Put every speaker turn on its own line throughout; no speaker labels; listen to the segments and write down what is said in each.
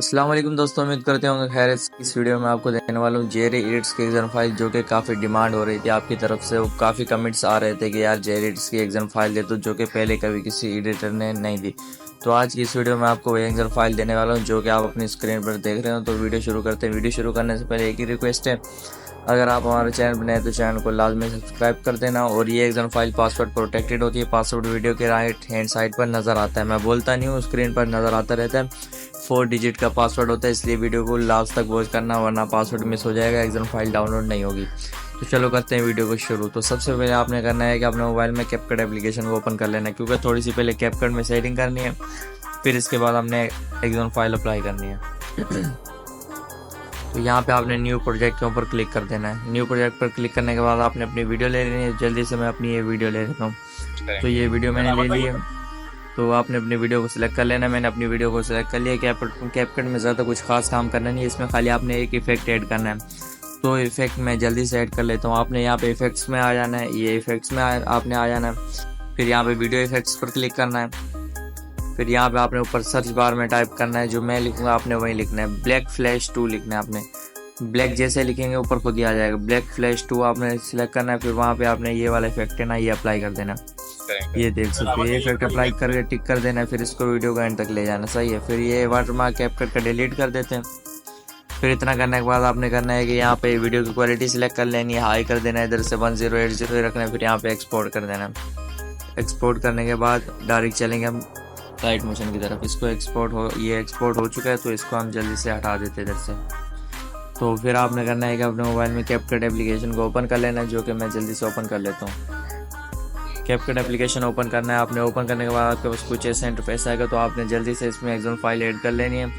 अस्सलाम वालेकुम दोस्तों, उम्मीद करते होंगे खैर। इस वीडियो में आपको देने वाला हूँ जेरे एडिट्स की एग्जाम फाइल, जो कि काफ़ी डिमांड हो रही थी आपकी तरफ से। वो काफ़ी कमेंट्स आ रहे थे कि यार जेरे एडिट्स की एग्जाम फाइल दे दो, जो कि पहले कभी किसी एडिटर ने नहीं दी। तो आज की इस वीडियो में आपको वही एग्जाम फाइल देने वाला हूँ जो कि आप अपनी स्क्रीन पर देख रहे हो। तो वीडियो शुरू करते हैं। वीडियो शुरू करने से पहले एक ही रिक्वेस्ट है, अगर आप हमारे चैनल पर नए तो चैनल को लाजमी सब्सक्राइब कर देना। और ये एग्जाम फाइल पासवर्ड प्रोटेक्टेड होती है। पासवर्ड वीडियो के राइट हैंड साइड पर नज़र आता है, मैं बोलता नहीं हूँ, स्क्रीन पर नज़र आता रहता है। 4 डिजिट का पासवर्ड होता है, इसलिए वीडियो को लास्ट तक वॉच करना, वरना पासवर्ड मिस हो जाएगा, एग्जाम फाइल डाउनलोड नहीं होगी। तो चलो करते हैं वीडियो को शुरू। तो सबसे पहले आपने करना है कि अपने मोबाइल में कैपकट एप्लीकेशन को ओपन कर लेना है, क्योंकि थोड़ी सी पहले कैपकट में सेटिंग करनी है, फिर इसके बाद हमने एग्जाम फाइल अप्लाई करनी है। तो यहाँ पे आपने न्यू प्रोजेक्ट के ऊपर क्लिक कर देना है। न्यू प्रोजेक्ट पर क्लिक करने के बाद आपने अपनी वीडियो ले लेनी है। जल्दी से मैं अपनी ये वीडियो ले लेता हूँ। तो ये वीडियो मैंने ले ली है, तो आपने अपनी वीडियो को सिलेक्ट कर लेना है। मैंने अपनी वीडियो को सिलेक्ट कर लिया। कैपकट में ज़्यादा कुछ खास काम करना नहीं है, इसमें खाली आपने एक इफेक्ट ऐड करना है। तो इफेक्ट मैं जल्दी से ऐड कर लेता हूँ। आपने यहाँ पे इफेक्ट्स में आ जाना है, ये इफेक्ट्स में आपने आ जाना है। फिर यहाँ पे वीडियो इफेक्ट्स पर क्लिक करना है। फिर यहाँ पे आपने ऊपर सर्च बार में टाइप करना है, जो मैं लिखूँगा आपने वही लिखना है, ब्लैक फ्लैश 2 लिखना है आपने। ब्लैक जैसे लिखेंगे ऊपर खुद ही आ जाएगा, ब्लैक फ्लैश 2 आपने सिलेक्ट करना है। फिर वहाँ पे आपने ये वाला इफेक्ट है ना, ये अप्लाई कर देना। ये देख सकते हो, ये इफेक्ट अप्लाई करके टिक कर देना है। फिर इसको वीडियो का एंड तक ले जाना, सही है। फिर ये वाटरमार्क कैपकट का डिलीट कर देते हैं। फिर इतना करने के बाद आपने करना है कि यहाँ पे वीडियो की क्वालिटी सिलेक्ट कर लेनी है, हाई कर देना है, इधर से 1080 रखना है। फिर यहाँ पे एक्सपोर्ट कर देना है। एक्सपोर्ट करने के बाद डायरेक्ट चलेंगे हम राइट मोशन की तरफ। इसको ये एक्सपोर्ट हो चुका है, तो इसको हम जल्दी से हटा देते हैं इधर से। तो फिर आपने करना है कि अपने मोबाइल में कैपकट एप्लीकेशन को ओपन कर लेना है, जो कि मैं जल्दी से ओपन कर लेता हूँ। कैपकट एप्लीकेशन ओपन करना है आपने। ओपन करने के बाद आपके पास कुछ ऐसा इंटरफेस आएगा, तो आपने जल्दी से इसमें एग्जाम फाइल ऐड कर लेनी है।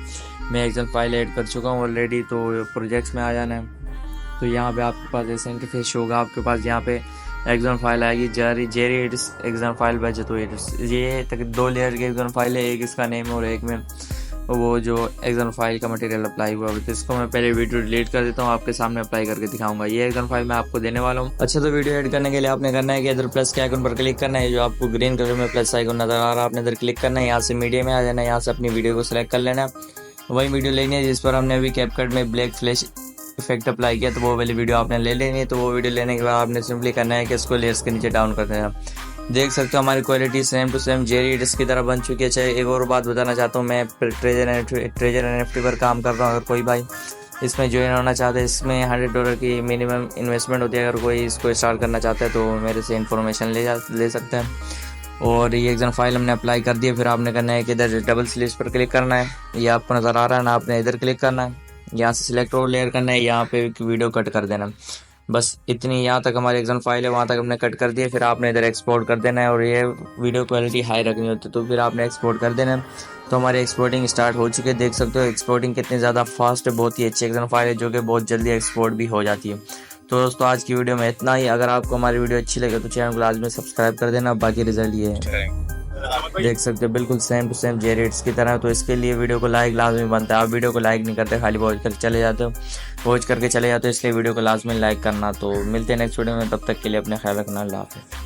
मैं एग्जाम फाइल ऐड कर चुका हूँ ऑलरेडी, तो प्रोजेक्ट्स में आ जाना है। तो यहाँ पे आपके पास ऐसा इंटरफेस होगा, आपके पास यहाँ पे एग्जाम फाइल आएगी, जेरे एडिट्स एग्जाम फाइल बचे। तो ये तक 2 लेयर की एग्जाम फाइल है, एक इसका नेम और एक में वो जो एग्जाम फाइल का मटेरियल अप्लाई हुआ है। तो इसको मैं पहले वीडियो डिलीट कर देता हूँ, आपके सामने अप्लाई करके दिखाऊंगा। ये एग्जाम फाइल मैं आपको देने वाला हूँ। अच्छा, तो वीडियो एड करने के लिए आपने करना है कि इधर प्लस के आइकन पर क्लिक करना है, जो आपको ग्रीन कलर में प्लस आइकन नजर आ रहा है, आपने इधर क्लिक करना है। यहाँ से मीडिया में आ जाना है, यहाँ से अपनी वीडियो को सिलेक्ट कर लेना है। वही वीडियो लेनी है जिस पर हमने अभी कैपकट में ब्लैक फ्लैश इफेक्ट अप्लाई किया, तो वो वाली वीडियो आपने ले लेनी है। तो वो वीडियो लेने के बाद आपने सिंपली करना है कि इसको लेयर्स के नीचे डाउन कर देना। देख सकते हो हमारी क्वालिटी सेम टू सेम जेरे एडिट्स की तरह बन चुकी है। अच्छा, एक और बात बताना चाहता हूँ, मैं ट्रेजर NFT पर काम कर रहा हूँ। अगर कोई भाई इसमें ज्वाइन होना चाहता है, इसमें $100 की मिनिमम इन्वेस्टमेंट होती है। अगर कोई इसको स्टार्ट करना चाहता है तो मेरे से इन्फॉर्मेशन ले सकते हैं। और ये एग्जाम फाइल हमने अप्लाई कर दिया। फिर आपने करना है कि इधर डबल स्लिप्स पर क्लिक करना है, ये आपको नज़र आ रहा है ना, आपने इधर क्लिक करना है, यहाँ से सिलेक्ट और लेयर करना है, यहाँ पे वीडियो कट कर देना। बस इतनी, यहाँ तक हमारी एग्जाम फाइल है, वहाँ तक हमने कट कर दिया। फिर आपने इधर एक्सपोर्ट कर देना है, और ये वीडियो क्वालिटी हाई रखनी होती है, तो फिर आपने एक्सपोर्ट कर देना है। तो हमारी एक्सपोर्टिंग स्टार्ट हो चुकी है। देख सकते हो एक्सपोर्टिंग कितनी ज़्यादा फास्ट है, बहुत ही अच्छी एग्जाम फाइल है, जो कि बहुत जल्दी एक्सपोर्ट भी हो जाती है। तो दोस्तों, आज की वीडियो में इतना ही। अगर आपको हमारी वीडियो अच्छी लगे तो चैनल को लाजमी सब्सक्राइब कर देना। बाकी रिजल्ट ये है, देख सकते हो बिल्कुल सेम टू सेम जेरे एडिट्स की तरह। तो इसके लिए वीडियो को लाइक लाजमी बनता है। आप वीडियो को लाइक नहीं करते, खाली वॉच करके चले जाते हो, इसलिए वीडियो को लाजमी लाइक करना। तो मिलते हैं नेक्स्ट वीडियो में, तब तक के लिए अपने ख्याल रखना। अल्लाह हाफ़िज़।